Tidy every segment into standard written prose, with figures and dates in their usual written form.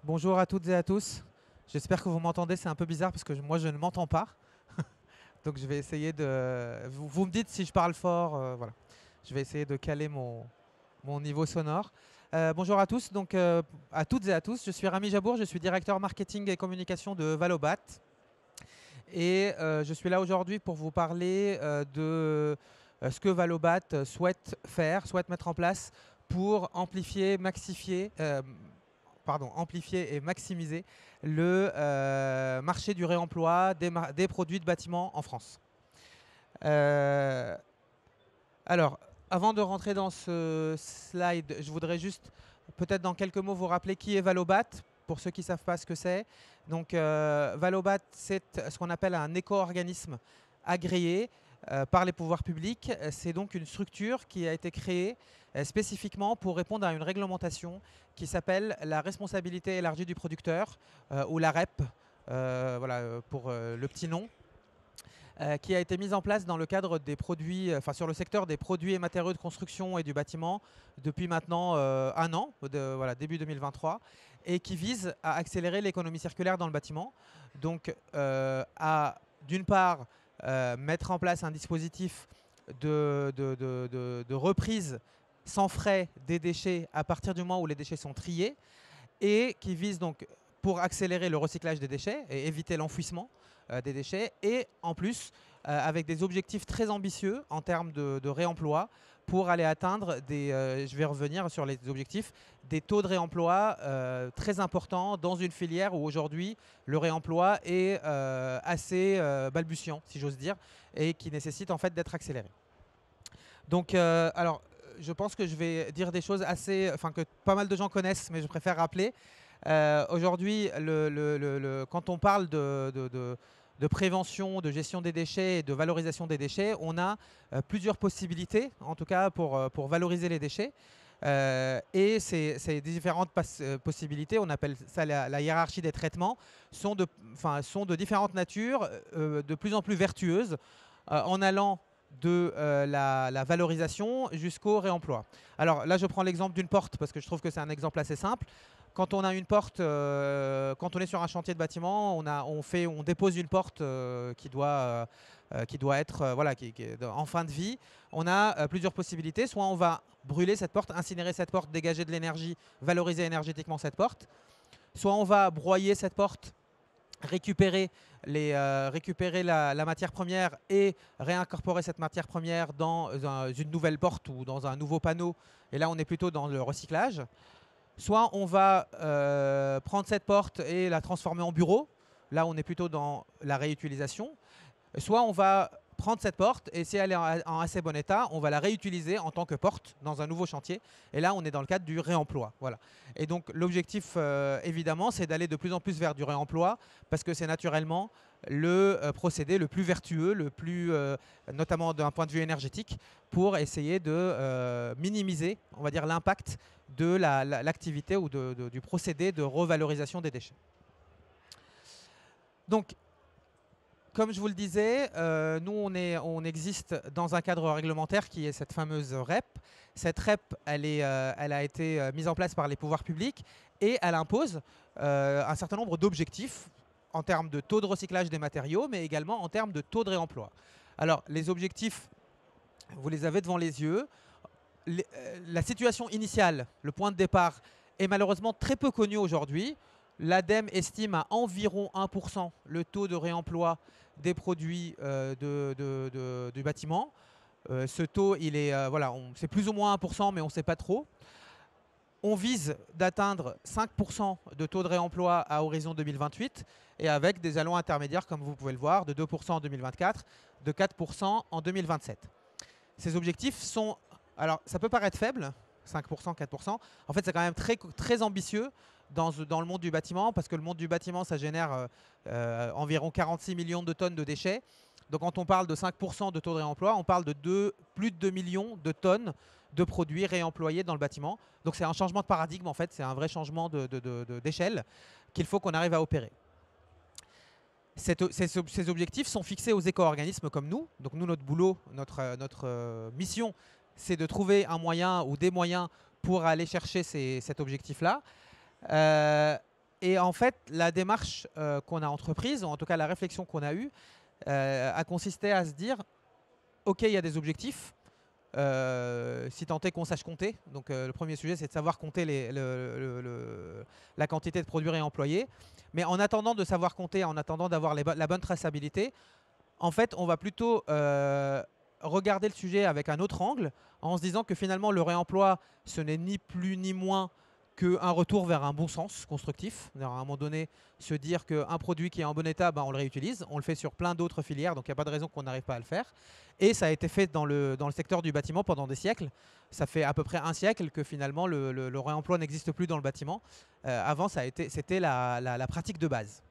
Bonjour à toutes et à tous. J'espère que vous m'entendez, c'est un peu bizarre parce que moi je ne m'entends pas. Donc je vais essayer de... Vous me dites si je parle fort, voilà. Je vais essayer de caler mon niveau sonore. Bonjour à tous, donc à toutes et à tous. Je suis Rami Jabour, je suis directeur marketing et communication de Valobat. Et je suis là aujourd'hui pour vous parler de ce que Valobat souhaite faire, souhaite mettre en place pour amplifier et maximiser le marché du réemploi des produits de bâtiment en France. Alors, avant de rentrer dans ce slide, je voudrais juste peut-être dans quelques mots vous rappeler qui est Valobat, pour ceux qui ne savent pas ce que c'est. Donc, Valobat, c'est ce qu'on appelle un éco-organisme agréé par les pouvoirs publics. C'est donc une structure qui a été créée spécifiquement pour répondre à une réglementation qui s'appelle la responsabilité élargie du producteur, ou la REP, voilà, pour le petit nom. Qui a été mise en place dans le cadre des produits, sur le secteur des produits et matériaux de construction et du bâtiment depuis maintenant un an, voilà, début 2023, et qui vise à accélérer l'économie circulaire dans le bâtiment. Donc, à d'une part mettre en place un dispositif de reprise sans frais des déchets à partir du moment où les déchets sont triés, et qui vise donc pour accélérer le recyclage des déchets et éviter l'enfouissement des déchets, et en plus avec des objectifs très ambitieux en termes de réemploi pour aller atteindre je vais revenir sur les objectifs, des taux de réemploi très importants dans une filière où aujourd'hui le réemploi est assez balbutiant, si j'ose dire, et qui nécessite en fait d'être accéléré. Donc, alors, je pense que je vais dire des choses que pas mal de gens connaissent, mais je préfère rappeler. Aujourd'hui, quand on parle de prévention, de gestion des déchets et de valorisation des déchets, on a plusieurs possibilités, en tout cas pour valoriser les déchets. Et ces différentes possibilités, on appelle ça la hiérarchie des traitements, sont de différentes natures, de plus en plus vertueuses, en allant de la valorisation jusqu'au réemploi. Alors là, je prends l'exemple d'une porte parce que je trouve que c'est un exemple assez simple. Quand on a une porte, quand on est sur un chantier de bâtiment, on dépose une porte qui doit être qui est en fin de vie. On a plusieurs possibilités. Soit on va brûler cette porte, incinérer cette porte, dégager de l'énergie, valoriser énergétiquement cette porte. Soit on va broyer cette porte, récupérer la matière première et réincorporer cette matière première dans une nouvelle porte ou dans un nouveau panneau. Et là, on est plutôt dans le recyclage. Soit on va prendre cette porte et la transformer en bureau. Là, on est plutôt dans la réutilisation. Soit on va prendre cette porte et si elle est en assez bon état, on va la réutiliser en tant que porte dans un nouveau chantier. Et là, on est dans le cadre du réemploi. Voilà. Et donc, l'objectif, évidemment, c'est d'aller de plus en plus vers du réemploi parce que c'est naturellement le procédé le plus vertueux, notamment d'un point de vue énergétique, pour essayer de minimiser, on va dire, l'impact de l'activité ou du procédé de revalorisation des déchets. Donc, comme je vous le disais, nous, on existe dans un cadre réglementaire qui est cette fameuse REP. Cette REP, elle a été mise en place par les pouvoirs publics et elle impose un certain nombre d'objectifs en termes de taux de recyclage des matériaux, mais également en termes de taux de réemploi. Alors, les objectifs, vous les avez devant les yeux. La situation initiale, le point de départ, est malheureusement très peu connue aujourd'hui. L'ADEME estime à environ 1% le taux de réemploi des produits du bâtiment. Ce taux, c'est plus ou moins 1%, mais on ne sait pas trop. On vise d'atteindre 5% de taux de réemploi à horizon 2028 et avec des jalons intermédiaires, comme vous pouvez le voir, de 2% en 2024, de 4% en 2027. Ces objectifs sont... Alors, ça peut paraître faible, 5%, 4%. En fait, c'est quand même très, très ambitieux dans le monde du bâtiment, parce que le monde du bâtiment, ça génère environ 46 millions de tonnes de déchets. Donc, quand on parle de 5% de taux de réemploi, on parle de plus de 2 millions de tonnes de produits réemployés dans le bâtiment. Donc, c'est un changement de paradigme, en fait. C'est un vrai changement d'échelle qu'il faut qu'on arrive à opérer. Ces objectifs sont fixés aux éco-organismes comme nous. Donc nous, notre boulot, notre mission, c'est de trouver un moyen ou des moyens pour aller chercher cet objectif-là. Et en fait, la démarche qu'on a entreprise, ou en tout cas la réflexion qu'on a eue, a consisté à se dire, OK, il y a des objectifs, si tant est qu'on sache compter. Donc le premier sujet, c'est de savoir compter la quantité de produits réemployés. Mais en attendant de savoir compter, en attendant d'avoir la bonne traçabilité, en fait, on va plutôt regarder le sujet avec un autre angle, en se disant que finalement, le réemploi, ce n'est ni plus ni moins qu'un retour vers un bon sens constructif. À un moment donné, se dire qu'un produit qui est en bon état, ben, on le réutilise. On le fait sur plein d'autres filières, donc il n'y a pas de raison qu'on n'arrive pas à le faire. Et ça a été fait dans le secteur du bâtiment pendant des siècles. Ça fait à peu près un siècle que finalement le réemploi n'existe plus dans le bâtiment. Avant, c'était la pratique de base.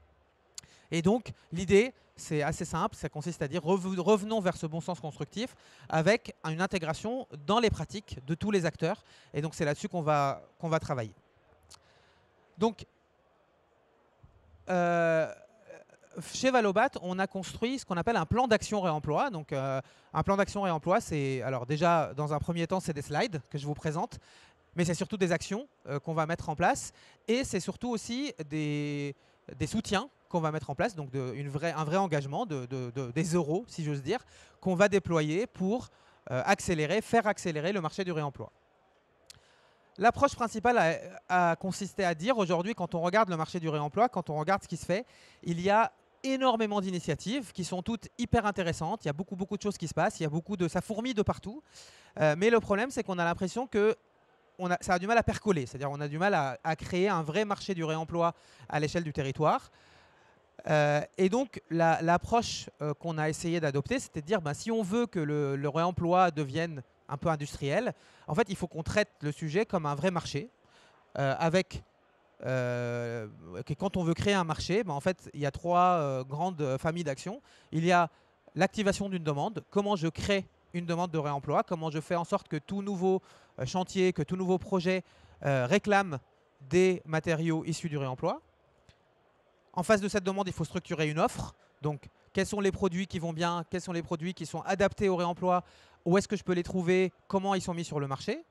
Et donc, l'idée, c'est assez simple, ça consiste à dire revenons vers ce bon sens constructif avec une intégration dans les pratiques de tous les acteurs. Et donc, c'est là-dessus qu'on va travailler. Donc, chez Valobat, on a construit ce qu'on appelle un plan d'action réemploi. Donc, un plan d'action réemploi, c'est, alors déjà, dans un premier temps, c'est des slides que je vous présente, mais c'est surtout des actions qu'on va mettre en place. Et c'est surtout aussi des soutiens qu'on va mettre en place, donc un vrai engagement, des euros, si j'ose dire, qu'on va déployer pour faire accélérer le marché du réemploi. L'approche principale a consisté à dire aujourd'hui, quand on regarde le marché du réemploi, quand on regarde ce qui se fait, il y a énormément d'initiatives qui sont toutes hyper intéressantes. Il y a beaucoup de choses qui se passent, ça fourmille de partout. Mais le problème, c'est qu'on a l'impression que ça a du mal à percoler, c'est-à-dire on a du mal à créer un vrai marché du réemploi à l'échelle du territoire. Et donc l'approche qu'on a essayé d'adopter, c'était de dire si on veut que le réemploi devienne un peu industriel, en fait il faut qu'on traite le sujet comme un vrai marché, quand on veut créer un marché, en fait il y a trois grandes familles d'actions. Il y a l'activation d'une demande, comment je crée une demande de réemploi, comment je fais en sorte que tout nouveau chantier, que tout nouveau projet réclame des matériaux issus du réemploi. En face de cette demande, il faut structurer une offre. Donc, quels sont les produits qui vont bien, quels sont les produits qui sont adaptés au réemploi, où est-ce que je peux les trouver, comment ils sont mis sur le marché.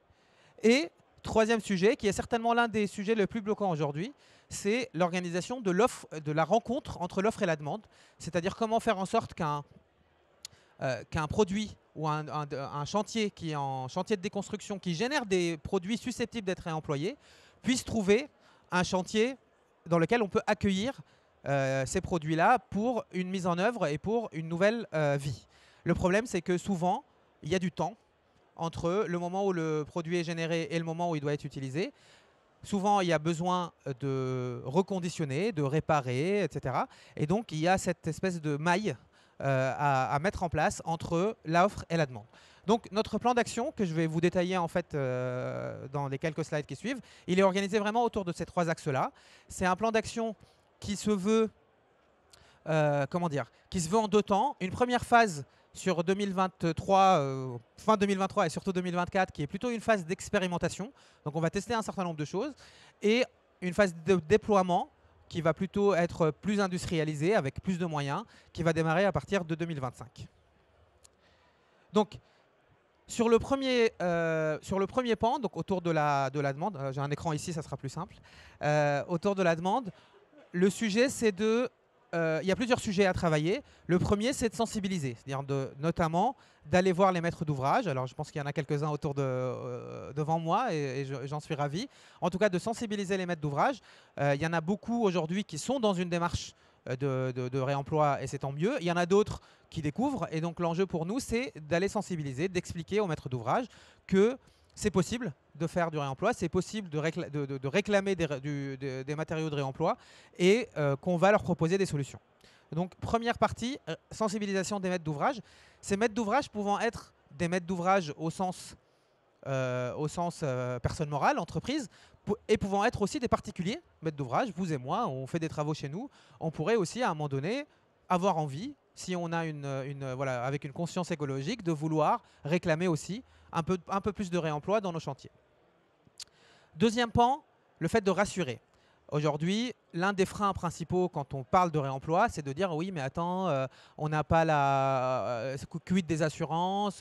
Et troisième sujet, qui est certainement l'un des sujets les plus bloquants aujourd'hui, c'est l'organisation de la rencontre entre l'offre et la demande. C'est-à-dire comment faire en sorte qu'un produit ou un chantier qui est en chantier de déconstruction, qui génère des produits susceptibles d'être réemployés, puisse trouver un chantier dans lequel on peut accueillir ces produits-là pour une mise en œuvre et pour une nouvelle vie. Le problème, c'est que souvent, il y a du temps entre le moment où le produit est généré et le moment où il doit être utilisé. Souvent, il y a besoin de reconditionner, de réparer, etc. Et donc, il y a cette espèce de maille à mettre en place entre l'offre et la demande. Donc notre plan d'action, que je vais vous détailler en fait dans les quelques slides qui suivent, il est organisé vraiment autour de ces trois axes-là. C'est un plan d'action qui se veut, qui se veut en deux temps. Une première phase sur 2023, fin 2023 et surtout 2024, qui est plutôt une phase d'expérimentation. Donc on va tester un certain nombre de choses. Et une phase de déploiement qui va plutôt être plus industrialisée, avec plus de moyens, qui va démarrer à partir de 2025. Donc, sur le premier pan, donc autour de la demande, j'ai un écran ici, ça sera plus simple. Autour de la demande, le sujet, c'est il y a plusieurs sujets à travailler. Le premier, c'est de sensibiliser, c'est-à-dire notamment d'aller voir les maîtres d'ouvrage. Alors, je pense qu'il y en a quelques-uns devant moi et j'en suis ravi. En tout cas, de sensibiliser les maîtres d'ouvrage. Il y en a beaucoup aujourd'hui qui sont dans une démarche de réemploi et c'est tant mieux. Il y en a d'autres qui découvrent et donc l'enjeu pour nous, c'est d'aller sensibiliser, d'expliquer aux maîtres d'ouvrage que c'est possible de faire du réemploi, c'est possible de réclamer des matériaux de réemploi et qu'on va leur proposer des solutions. Donc première partie, sensibilisation des maîtres d'ouvrage. Ces maîtres d'ouvrage pouvant être des maîtres d'ouvrage au sens personne morale, entreprise, et pouvant être aussi des particuliers, maîtres d'ouvrage, vous et moi, on fait des travaux chez nous, on pourrait aussi à un moment donné avoir envie, si on a avec une conscience écologique, de vouloir réclamer aussi un peu plus de réemploi dans nos chantiers. Deuxième pan, le fait de rassurer. Aujourd'hui, l'un des freins principaux quand on parle de réemploi, c'est de dire oui, mais attends, on n'a pas la quid des assurances,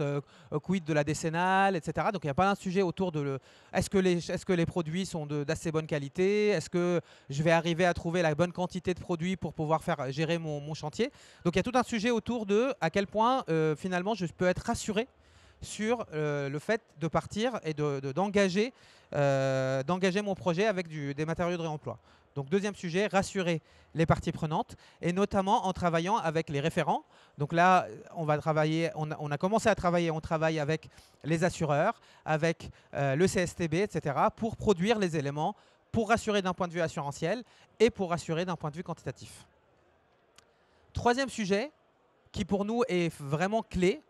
quid de la décennale, etc. Donc il n'y a pas un sujet autour de est-ce que les produits sont d'assez bonne qualité, est-ce que je vais arriver à trouver la bonne quantité de produits pour pouvoir faire gérer mon chantier. Donc il y a tout un sujet autour de à quel point finalement je peux être rassuré sur le fait de partir et d'engager mon projet avec des matériaux de réemploi. Donc deuxième sujet, rassurer les parties prenantes et notamment en travaillant avec les référents. Donc là, on a commencé à travailler, on travaille avec les assureurs, avec le CSTB, etc. pour produire les éléments, pour rassurer d'un point de vue assurantiel et pour rassurer d'un point de vue quantitatif. Troisième sujet, qui pour nous est vraiment clé,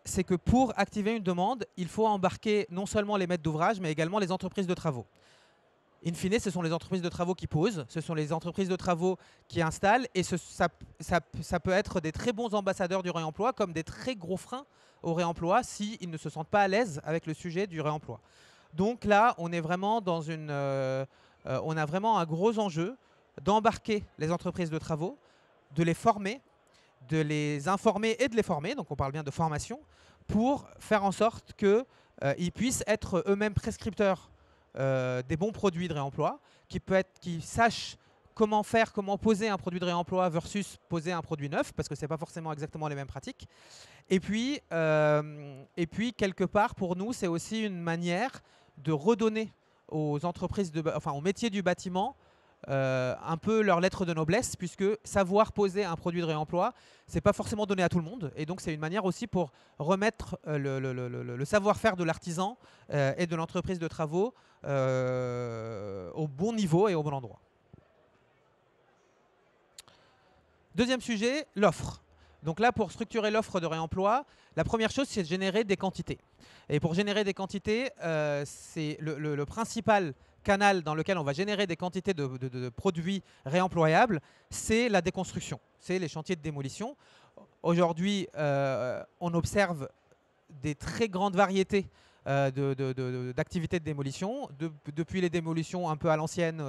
c'est que pour activer une demande, il faut embarquer non seulement les maîtres d'ouvrage, mais également les entreprises de travaux. In fine, ce sont les entreprises de travaux qui posent, ce sont les entreprises de travaux qui installent, et ça peut être des très bons ambassadeurs du réemploi, comme des très gros freins au réemploi s'ils ne se sentent pas à l'aise avec le sujet du réemploi. Donc là, on est vraiment on a vraiment un gros enjeu d'embarquer les entreprises de travaux, de les former, de les informer et de les former, donc on parle bien de formation, pour faire en sorte qu'ils puissent être eux-mêmes prescripteurs des bons produits de réemploi, qui sachent comment poser un produit de réemploi versus poser un produit neuf, parce que ce n'est pas forcément exactement les mêmes pratiques. Et puis quelque part, pour nous, c'est aussi une manière de redonner aux aux métiers du bâtiment, un peu leur lettre de noblesse, puisque savoir poser un produit de réemploi, c'est pas forcément donné à tout le monde. Et donc c'est une manière aussi pour remettre le savoir-faire de l'artisan et de l'entreprise de travaux au bon niveau et au bon endroit. Deuxième sujet, l'offre. Donc là, pour structurer l'offre de réemploi, la première chose, c'est de générer des quantités. Et pour générer des quantités, c'est le principal canal dans lequel on va générer des quantités de produits réemployables, c'est la déconstruction, c'est les chantiers de démolition. Aujourd'hui, on observe des très grandes variétés d'activités de démolition, depuis les démolitions un peu à l'ancienne,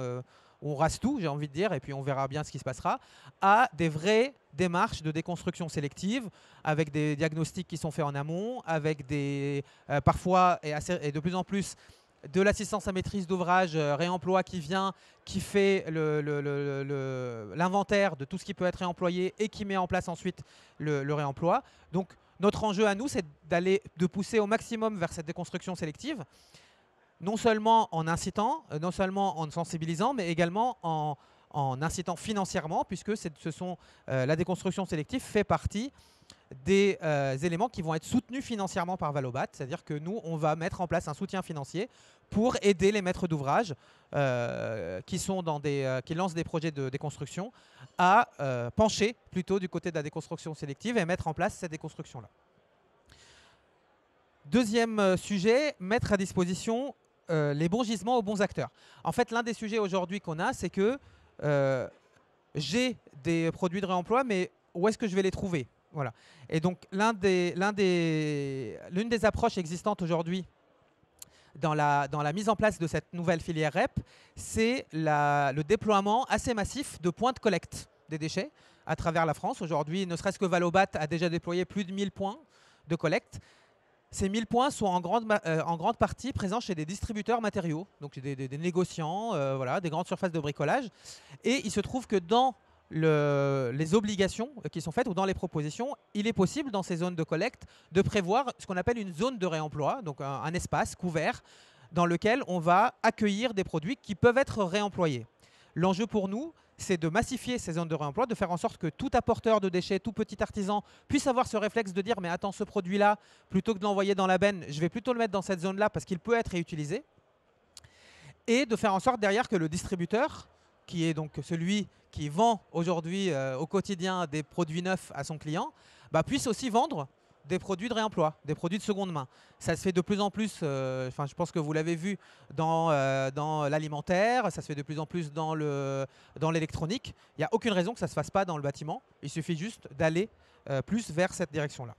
où on rase tout, j'ai envie de dire, et puis on verra bien ce qui se passera, à des vraies démarches de déconstruction sélective, avec des diagnostics qui sont faits en amont, avec parfois et de plus en plus de l'assistance à maîtrise d'ouvrage réemploi qui vient, qui fait l'inventaire de tout ce qui peut être réemployé et qui met en place ensuite le réemploi. Donc notre enjeu à nous, c'est de pousser au maximum vers cette déconstruction sélective, non seulement en incitant, non seulement en sensibilisant, mais également en incitant financièrement, puisque la déconstruction sélective fait partie des éléments qui vont être soutenus financièrement par Valobat, c'est-à-dire que nous, on va mettre en place un soutien financier pour aider les maîtres d'ouvrage qui lancent des projets de déconstruction à pencher plutôt du côté de la déconstruction sélective et mettre en place cette déconstruction-là. Deuxième sujet, mettre à disposition les bons gisements aux bons acteurs. En fait, l'un des sujets aujourd'hui qu'on a, c'est que j'ai des produits de réemploi, mais où est-ce que je vais les trouver ? Voilà. Et donc, l'une des approches existantes aujourd'hui dans la mise en place de cette nouvelle filière REP, c'est le déploiement assez massif de points de collecte des déchets à travers la France. Aujourd'hui, ne serait-ce que Valobat a déjà déployé plus de 1000 points de collecte. Ces 1000 points sont en grande partie présents chez des distributeurs matériaux, donc des négociants, voilà, des grandes surfaces de bricolage. Et il se trouve que dans les obligations qui sont faites ou dans les propositions, il est possible dans ces zones de collecte de prévoir ce qu'on appelle une zone de réemploi, donc un espace couvert dans lequel on va accueillir des produits qui peuvent être réemployés. L'enjeu pour nous, c'est de massifier ces zones de réemploi, de faire en sorte que tout apporteur de déchets, tout petit artisan puisse avoir ce réflexe de dire « mais attends, ce produit-là, plutôt que de l'envoyer dans la benne, je vais plutôt le mettre dans cette zone-là parce qu'il peut être réutilisé » et de faire en sorte derrière que le distributeur, qui est donc celui qui vend aujourd'hui au quotidien des produits neufs à son client, puisse aussi vendre des produits de réemploi, des produits de seconde main. Ça se fait de plus en plus, je pense que vous l'avez vu dans l'alimentaire, ça se fait de plus en plus dans l'électronique. Il n'y a aucune raison que ça ne se fasse pas dans le bâtiment. Il suffit juste d'aller plus vers cette direction-là.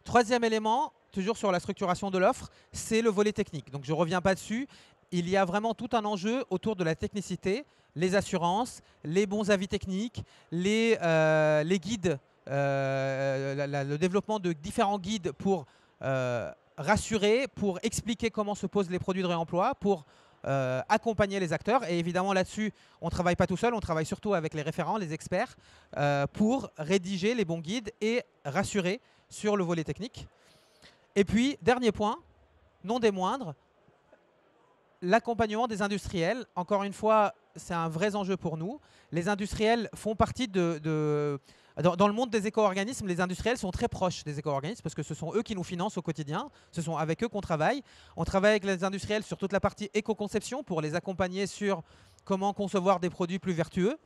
Troisième élément, toujours sur la structuration de l'offre, c'est le volet technique. Donc je ne reviens pas dessus. il y a vraiment tout un enjeu autour de la technicité, les assurances, les bons avis techniques, les guides, le développement de différents guides pour rassurer, pour expliquer comment se posent les produits de réemploi, pour accompagner les acteurs. Et évidemment, là-dessus, on ne travaille pas tout seul, on travaille surtout avec les référents, les experts, pour rédiger les bons guides et rassurer sur le volet technique. Et puis, dernier point, non des moindres, l'accompagnement des industriels. Encore une fois, c'est un vrai enjeu pour nous. Les industriels font partie dans le monde des éco-organismes, les industriels sont très proches des éco-organismes parce que ce sont eux qui nous financent au quotidien. Ce sont avec eux qu'on travaille. On travaille avec les industriels sur toute la partie éco-conception pour les accompagner sur comment concevoir des produits plus vertueux.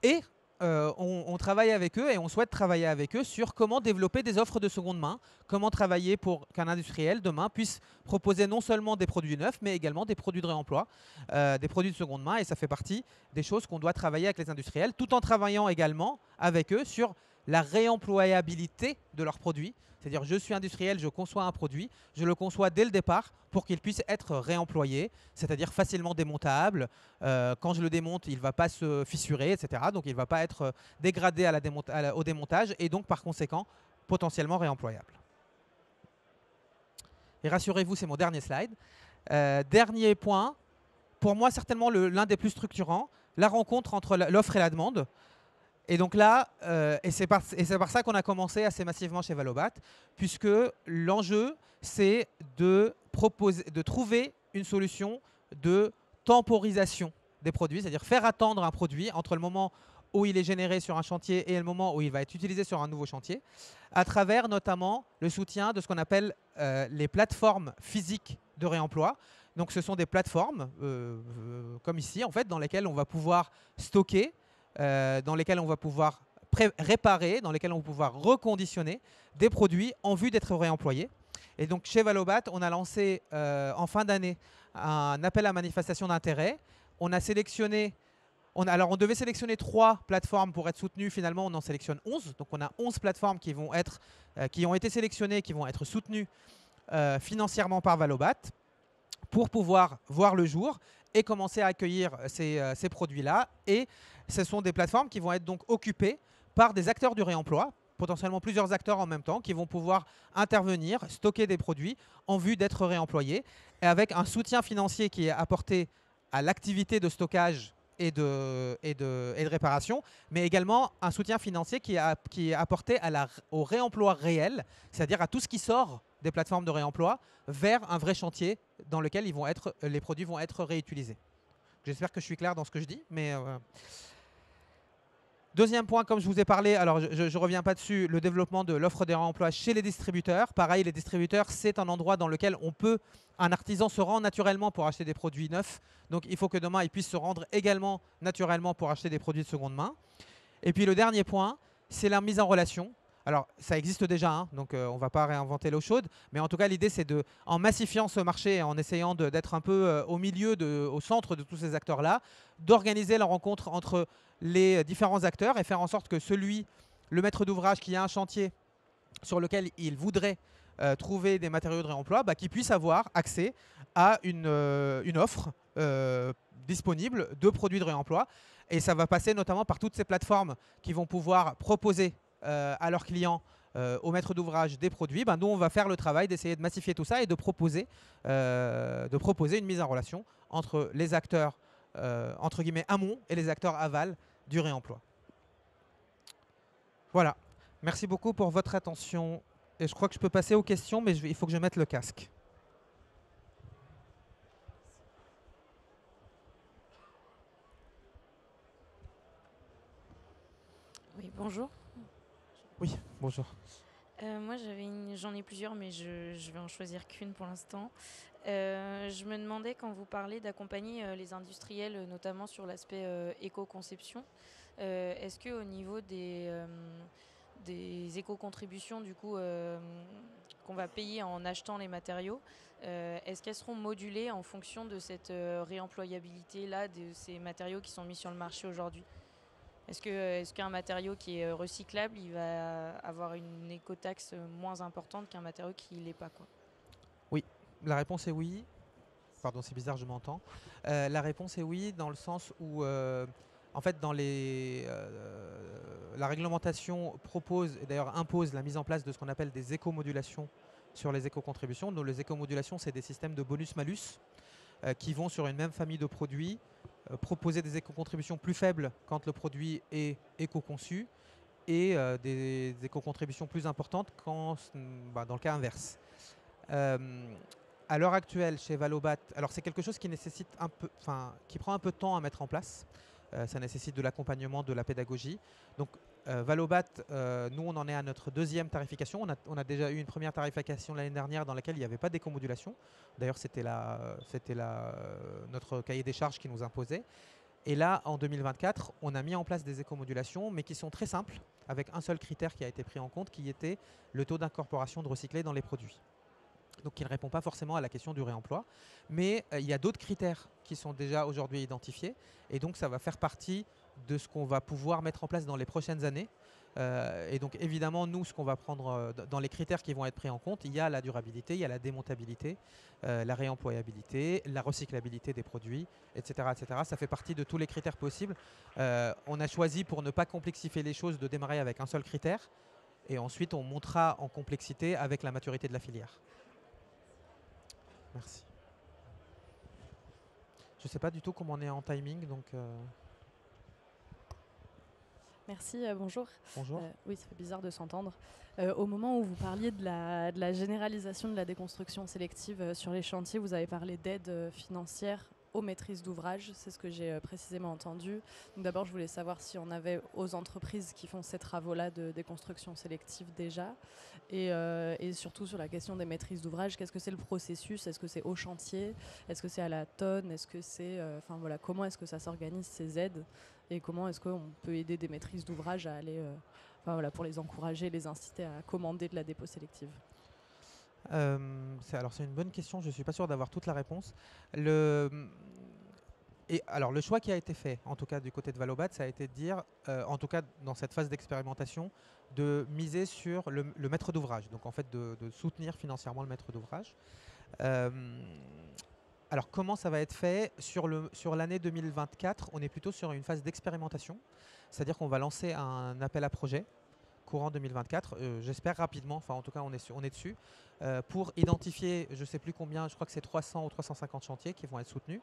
Et on travaille avec eux et on souhaite travailler avec eux sur comment développer des offres de seconde main, comment travailler pour qu'un industriel demain puisse proposer non seulement des produits neufs, mais également des produits de réemploi, des produits de seconde main. Et ça fait partie des choses qu'on doit travailler avec les industriels, tout en travaillant également avec eux sur la réemployabilité de leurs produits. C'est-à-dire, je suis industriel, je conçois un produit, je le conçois dès le départ pour qu'il puisse être réemployé, c'est-à-dire facilement démontable. Quand je le démonte, il ne va pas se fissurer, etc. Donc, il ne va pas être dégradé au démontage et donc, par conséquent, potentiellement réemployable. Et rassurez-vous, c'est mon dernier slide. Dernier point, pour moi, certainement l'un des plus structurants, la rencontre entre l'offre et la demande. Et donc là, et c'est par ça qu'on a commencé assez massivement chez Valobat, puisque l'enjeu, c'est de trouver une solution de temporisation des produits, c'est-à-dire faire attendre un produit entre le moment où il est généré sur un chantier et le moment où il va être utilisé sur un nouveau chantier, à travers notamment le soutien de ce qu'on appelle les plateformes physiques de réemploi. Donc ce sont des plateformes, comme ici, en fait, dans lesquelles on va pouvoir stocker, dans lesquels on va pouvoir réparer, dans lesquels on va pouvoir reconditionner des produits en vue d'être réemployés. Et donc chez Valobat, on a lancé en fin d'année un appel à manifestation d'intérêt. On a sélectionné, alors on devait sélectionner 3 plateformes pour être soutenues. Finalement, on en sélectionne 11. Donc on a 11 plateformes qui ont été sélectionnées, qui vont être soutenues financièrement par Valobat pour pouvoir voir le jour et commencer à accueillir ces produits-là. Et ce sont des plateformes qui vont être donc occupées par des acteurs du réemploi, potentiellement plusieurs acteurs en même temps, qui vont pouvoir intervenir, stocker des produits en vue d'être réemployés, et avec un soutien financier qui est apporté à l'activité de stockage et de réparation, mais également un soutien financier qui est apporté au réemploi réel, c'est-à-dire à tout ce qui sort des plateformes de réemploi vers un vrai chantier dans lequel les produits vont être réutilisés. J'espère que je suis clair dans ce que je dis. Deuxième point, comme je vous ai parlé, alors je ne reviens pas dessus, le développement de l'offre de réemploi chez les distributeurs. Pareil, les distributeurs, c'est un endroit dans lequel un artisan se rend naturellement pour acheter des produits neufs. Donc il faut que demain, il puisse se rendre également naturellement pour acheter des produits de seconde main. Et puis le dernier point, c'est la mise en relation. Alors, ça existe déjà, hein, donc on ne va pas réinventer l'eau chaude. Mais en tout cas, l'idée, c'est en massifiant ce marché et en essayant d'être un peu au centre de tous ces acteurs-là, d'organiser la rencontre entre les différents acteurs et faire en sorte que le maître d'ouvrage qui a un chantier sur lequel il voudrait trouver des matériaux de réemploi, qu'il puisse avoir accès à une offre disponible de produits de réemploi. Et ça va passer notamment par toutes ces plateformes qui vont pouvoir proposer à leurs clients, aux maîtres d'ouvrage, des produits. Nous, on va faire le travail d'essayer de massifier tout ça et de proposer une mise en relation entre les acteurs, entre guillemets, amont et les acteurs aval du réemploi. Voilà. Merci beaucoup pour votre attention. Et je crois que je peux passer aux questions, mais il faut que je mette le casque. Oui, bonjour. Oui, bonjour. Moi, j'en ai plusieurs, mais je vais en choisir qu'une pour l'instant. Je me demandais, quand vous parlez d'accompagner les industriels, notamment sur l'aspect éco-conception, est-ce qu'au niveau des éco-contributions du coup, qu'on va payer en achetant les matériaux, est-ce qu'elles seront modulées en fonction de cette réemployabilité-là de ces matériaux qui sont mis sur le marché aujourd'hui ? Est-ce qu'un matériau qui est recyclable, il va avoir une écotaxe moins importante qu'un matériau qui ne l'est pas, quoi ? Oui, la réponse est oui. Pardon, c'est bizarre, je m'entends. La réponse est oui, dans le sens où, en fait, la réglementation propose, et d'ailleurs impose la mise en place de ce qu'on appelle des éco-modulations sur les éco-contributions. Donc, les éco-modulations, c'est des systèmes de bonus-malus qui vont sur une même famille de produits proposer des éco-contributions plus faibles quand le produit est éco-conçu et des éco-contributions plus importantes dans le cas inverse. À l'heure actuelle, chez Valobat, alors c'est quelque chose qui nécessite qui prend un peu de temps à mettre en place. Ça nécessite de l'accompagnement, de la pédagogie. Donc Valobat, nous on en est à notre deuxième tarification. On a déjà eu une première tarification l'année dernière dans laquelle il n'y avait pas d'éco-modulation. D'ailleurs, c'était notre cahier des charges qui nous imposait. Et là, en 2024, on a mis en place des éco-modulations, mais qui sont très simples, avec un seul critère qui a été pris en compte, qui était le taux d'incorporation de recyclé dans les produits. Donc il ne répond pas forcément à la question du réemploi. Mais il y a d'autres critères qui sont déjà aujourd'hui identifiés. Et donc ça va faire partie de ce qu'on va pouvoir mettre en place dans les prochaines années. Et donc évidemment, nous, ce qu'on va prendre dans les critères qui vont être pris en compte, il y a la durabilité, il y a la démontabilité, la réemployabilité, la recyclabilité des produits, etc., etc. Ça fait partie de tous les critères possibles. On a choisi, pour ne pas complexifier les choses, de démarrer avec un seul critère. Et ensuite, on montera en complexité avec la maturité de la filière. Merci. Je ne sais pas du tout comment on est en timing, donc... Merci, bonjour. Bonjour. Oui, ça fait bizarre de s'entendre. Au moment où vous parliez de la généralisation de la déconstruction sélective sur les chantiers, vous avez parlé d'aide financière aux maîtrises d'ouvrage, c'est ce que j'ai précisément entendu. Donc d'abord, je voulais savoir si on avait aux entreprises qui font ces travaux-là de déconstruction sélective déjà, et surtout sur la question des maîtrises d'ouvrage, qu'est-ce que c'est le processus? Est-ce que c'est au chantier? Est-ce que c'est à la tonne? Est-ce que c'est, voilà, comment est-ce que ça s'organise ces aides? Et comment est-ce qu'on peut aider des maîtrises d'ouvrage à aller, voilà, pour les encourager, les inciter à commander de la dépôt sélective? C'est une bonne question, je ne suis pas sûr d'avoir toute la réponse. Le choix qui a été fait, en tout cas du côté de Valobat, ça a été de dire, en tout cas dans cette phase d'expérimentation, de miser sur le maître d'ouvrage, donc en fait de soutenir financièrement le maître d'ouvrage. Alors comment ça va être fait sur l'année 2024? On est plutôt sur une phase d'expérimentation, c'est-à-dire qu'on va lancer un appel à projet courant 2024, j'espère rapidement, enfin en tout cas on est dessus, pour identifier, je ne sais plus combien, je crois que c'est 300 ou 350 chantiers qui vont être soutenus.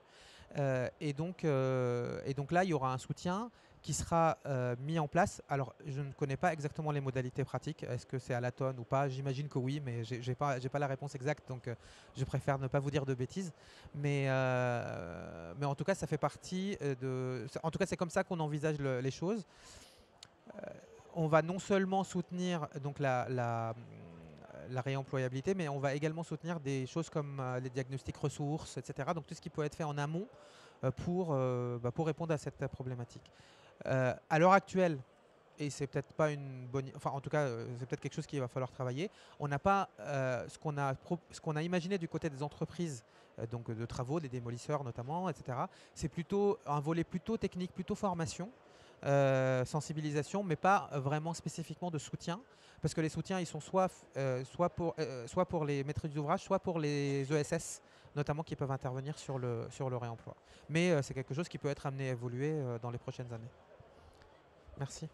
Et donc là, il y aura un soutien qui sera mis en place. Alors, je ne connais pas exactement les modalités pratiques. Est-ce que c'est à la tonne ou pas? J'imagine que oui, mais je n'ai pas la réponse exacte, donc je préfère ne pas vous dire de bêtises. Mais en tout cas, ça fait partie de... En tout cas, c'est comme ça qu'on envisage les choses. On va non seulement soutenir donc la réemployabilité, mais on va également soutenir des choses comme les diagnostics ressources, etc. Donc tout ce qui peut être fait en amont pour répondre à cette problématique. À l'heure actuelle, et c'est peut-être pas une bonne... Enfin, en tout cas, c'est peut-être quelque chose qu'il va falloir travailler. On n'a pas ce qu'on a imaginé du côté des entreprises, donc de travaux, des démolisseurs notamment, etc. C'est plutôt un volet plutôt technique, plutôt formation, sensibilisation, mais pas vraiment spécifiquement de soutien, parce que les soutiens, ils sont soit pour les maîtrises d'ouvrage, soit pour les ESS, notamment qui peuvent intervenir sur le réemploi. Mais c'est quelque chose qui peut être amené à évoluer dans les prochaines années. Merci.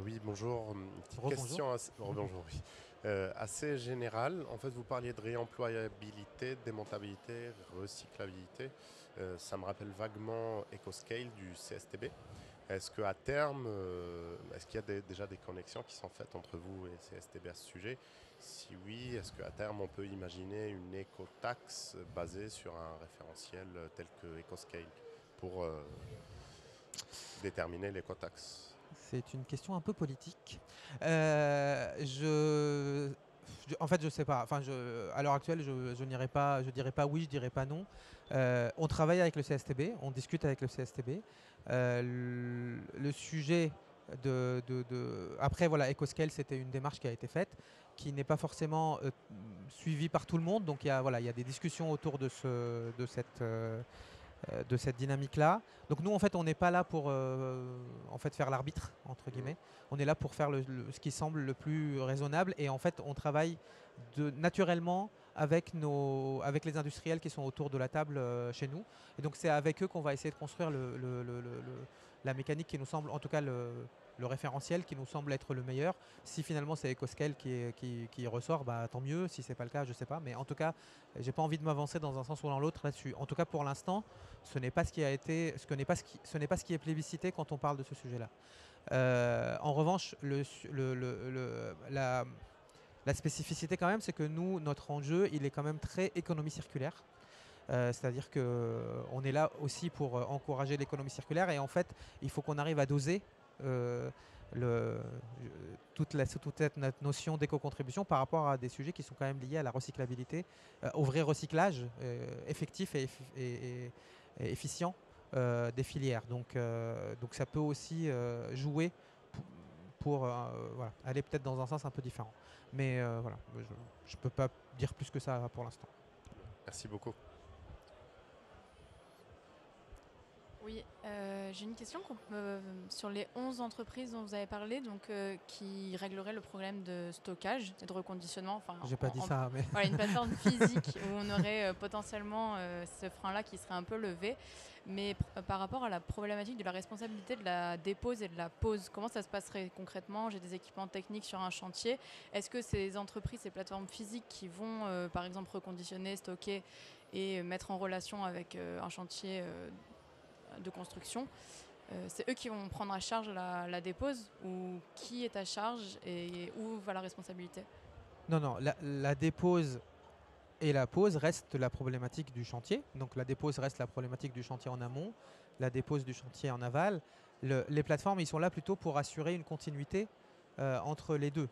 Oui, bonjour. Question assez générale. En fait, vous parliez de réemployabilité, démontabilité, recyclabilité. Ça me rappelle vaguement EcoScale du CSTB. Est-ce qu'à terme, est-ce qu'il y a déjà des connexions qui sont faites entre vous et CSTB à ce sujet? Si oui, est-ce qu'à terme, on peut imaginer une écotaxe basée sur un référentiel tel que EcoScale pour déterminer l'écotaxe? C'est une question un peu politique. En fait, je ne sais pas. Enfin, à l'heure actuelle, je dirais pas oui, je dirais pas non. On travaille avec le CSTB, on discute avec le CSTB. Le sujet après, voilà, EcoScale, c'était une démarche qui a été faite, qui n'est pas forcément suivie par tout le monde. Donc, il y a des discussions autour de cette de cette dynamique-là. Donc nous, en fait, on n'est pas là pour en fait, faire l'arbitre, entre guillemets. On est là pour faire ce qui semble le plus raisonnable. Et en fait, on travaille naturellement avec les industriels qui sont autour de la table chez nous. Et donc c'est avec eux qu'on va essayer de construire la mécanique qui nous semble, en tout cas le référentiel qui nous semble être le meilleur. Si finalement c'est EcoScale qui ressort, bah, tant mieux. Si c'est pas le cas, je sais pas. Mais en tout cas, j'ai pas envie de m'avancer dans un sens ou dans l'autre là-dessus. En tout cas, pour l'instant, ce n'est pas ce qui a été, ce n'est pas ce qui est plébiscité quand on parle de ce sujet-là. En revanche, la spécificité quand même, c'est que nous, notre enjeu, il est quand même très économie circulaire. C'est-à-dire qu'on est là aussi pour encourager l'économie circulaire et en fait, il faut qu'on arrive à doser toute cette notre notion d'éco-contribution par rapport à des sujets qui sont quand même liés à la recyclabilité, au vrai recyclage effectif et efficient des filières. Donc ça peut aussi jouer pour voilà, aller peut-être dans un sens un peu différent. Mais voilà, je ne peux pas dire plus que ça pour l'instant. Merci beaucoup. Oui, j'ai une question sur les 11 entreprises dont vous avez parlé, donc, qui régleraient le problème de stockage et de reconditionnement. Enfin, j'ai pas dit ça, mais... Voilà, une plateforme physique où on aurait potentiellement ce frein-là qui serait un peu levé. Mais par rapport à la problématique de la responsabilité de la dépose et de la pose, comment ça se passerait concrètement? J'ai des équipements techniques sur un chantier. Est-ce que ces entreprises, ces plateformes physiques qui vont, par exemple, reconditionner, stocker et mettre en relation avec un chantier de construction, c'est eux qui vont prendre à charge la dépose, ou qui est à charge et où va la responsabilité? Non, la dépose et la pose restent la problématique du chantier. Donc la dépose reste la problématique du chantier en amont, la dépose du chantier en aval. Les plateformes, ils sont là plutôt pour assurer une continuité entre les deux.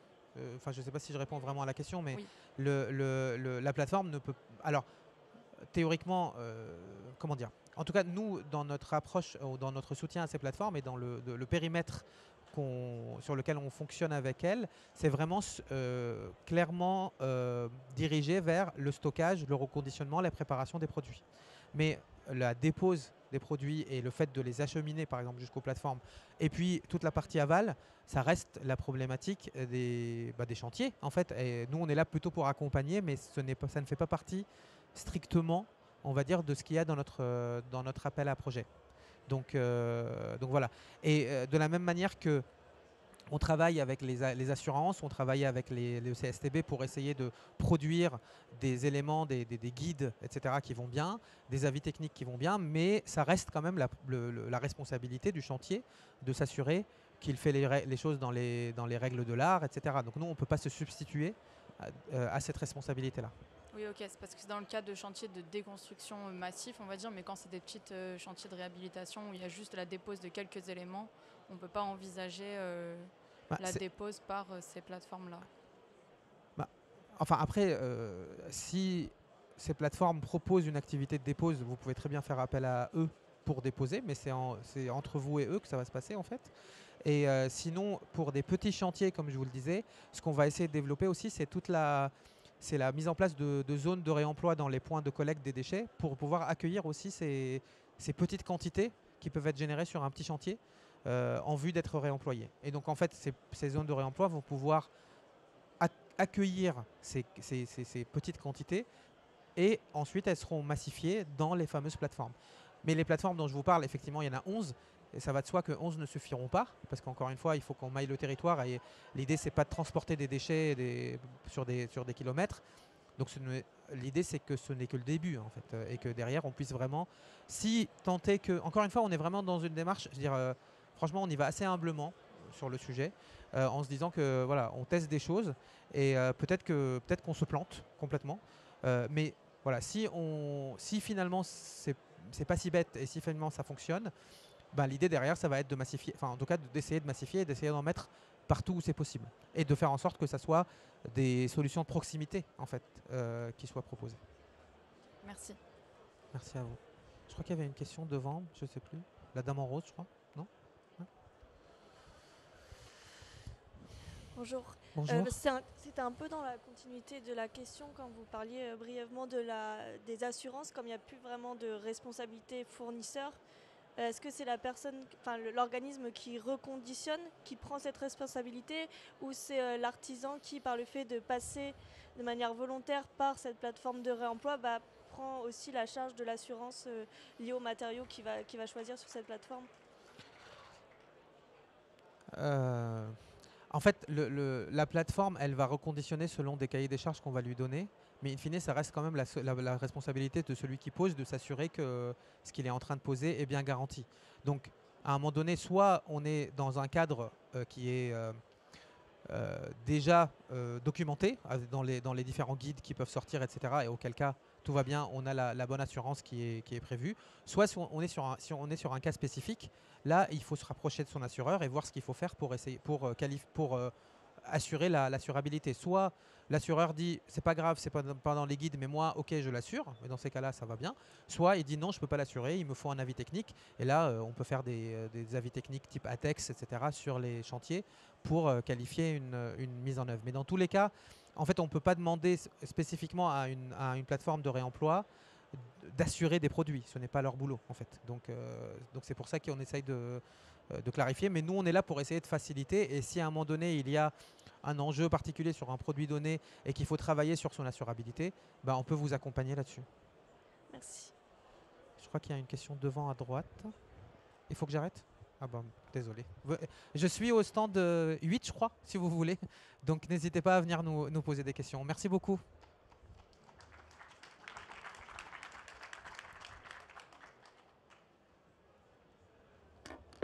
Enfin, je ne sais pas si je réponds vraiment à la question, mais Oui. la plateforme ne peut... Alors, théoriquement, comment dire? En tout cas, nous, dans notre approche, dans notre soutien à ces plateformes et dans le périmètre sur lequel on fonctionne avec elles, c'est vraiment clairement dirigé vers le stockage, le reconditionnement, la préparation des produits. Mais la dépose des produits et le fait de les acheminer, par exemple, jusqu'aux plateformes, et puis toute la partie aval, ça reste la problématique des chantiers, en fait. Et nous, on est là plutôt pour accompagner, mais ça ne fait pas partie strictement, on va dire, de ce qu'il y a dans notre appel à projet. Donc voilà. Et de la même manière que on travaille avec les assurances, on travaille avec le CSTB pour essayer de produire des éléments, des guides, etc. qui vont bien, des avis techniques qui vont bien, mais ça reste quand même la responsabilité du chantier de s'assurer qu'il fait les choses dans les règles de l'art, etc. Donc nous, on ne peut pas se substituer à cette responsabilité-là. Oui, ok, c'est parce que c'est dans le cadre de chantiers de déconstruction massif, on va dire, mais quand c'est des petits chantiers de réhabilitation où il y a juste la dépose de quelques éléments, on ne peut pas envisager la dépose par ces plateformes-là. Enfin, après, si ces plateformes proposent une activité de dépose, vous pouvez très bien faire appel à eux pour déposer, mais c'est entre vous et eux que ça va se passer en fait. Et sinon, pour des petits chantiers, comme je vous le disais, ce qu'on va essayer de développer aussi, c'est la mise en place de zones de réemploi dans les points de collecte des déchets pour pouvoir accueillir aussi ces petites quantités qui peuvent être générées sur un petit chantier en vue d'être réemployées. Et donc en fait, ces zones de réemploi vont pouvoir accueillir ces petites quantités et ensuite elles seront massifiées dans les fameuses plateformes. Mais les plateformes dont je vous parle, effectivement, il y en a 11. Et ça va de soi que 11 ne suffiront pas, parce qu'encore une fois, il faut qu'on maille le territoire. Et l'idée, c'est pas de transporter des déchets sur des kilomètres. Donc l'idée, c'est que ce n'est que le début, en fait, et que derrière, on puisse vraiment, si tenter que, encore une fois, on est vraiment dans une démarche, je veux dire, franchement, on y va assez humblement sur le sujet, en se disant que voilà, on teste des choses et peut-être qu'on se plante complètement, mais voilà, si finalement c'est pas si bête et si finalement ça fonctionne, ben, l'idée derrière, ça va être de massifier, enfin en tout cas d'essayer de massifier et d'essayer d'en mettre partout où c'est possible et de faire en sorte que ça soit des solutions de proximité en fait qui soient proposées. Merci. Merci à vous. Je crois qu'il y avait une question devant, je ne sais plus. La dame en rose, je crois, non? Bonjour. Bonjour. C'était un peu dans la continuité de la question quand vous parliez brièvement des assurances, comme il n'y a plus vraiment de responsabilité fournisseur. Est-ce que c'est la personne, enfin l'organisme qui reconditionne, qui prend cette responsabilité, ou c'est l'artisan qui, par le fait de passer de manière volontaire par cette plateforme de réemploi, prend aussi la charge de l'assurance liée aux matériaux qu'il va choisir sur cette plateforme? Euh, En fait, la plateforme, elle va reconditionner selon des cahiers des charges qu'on va lui donner. Mais in fine, ça reste quand même la responsabilité de celui qui pose de s'assurer que ce qu'il est en train de poser est bien garanti. Donc, à un moment donné, soit on est dans un cadre qui est déjà documenté dans les différents guides qui peuvent sortir, etc. Et auquel cas, tout va bien, on a la bonne assurance qui est prévue. Soit si on est sur un cas spécifique, là, il faut se rapprocher de son assureur et voir ce qu'il faut faire pour essayer, pour assurer l'assurabilité. Soit l'assureur dit c'est pas grave, c'est pas dans les guides, mais moi, ok, je l'assure, mais dans ces cas-là, ça va bien. Soit il dit non, je peux pas l'assurer, il me faut un avis technique. Et là, on peut faire des avis techniques type ATEX, etc. sur les chantiers pour qualifier une mise en œuvre. Mais dans tous les cas, en fait, on ne peut pas demander spécifiquement à une plateforme de réemploi d'assurer des produits. Ce n'est pas leur boulot, en fait. Donc c'est pour ça qu'on essaye de clarifier. Mais nous, on est là pour essayer de faciliter. Et si à un moment donné, il y a un enjeu particulier sur un produit donné et qu'il faut travailler sur son assurabilité, on peut vous accompagner là-dessus. Merci. Je crois qu'il y a une question devant à droite. Il faut que j'arrête? Ah bon, désolé. Je suis au stand 8, je crois, si vous voulez. Donc n'hésitez pas à venir nous poser des questions. Merci beaucoup.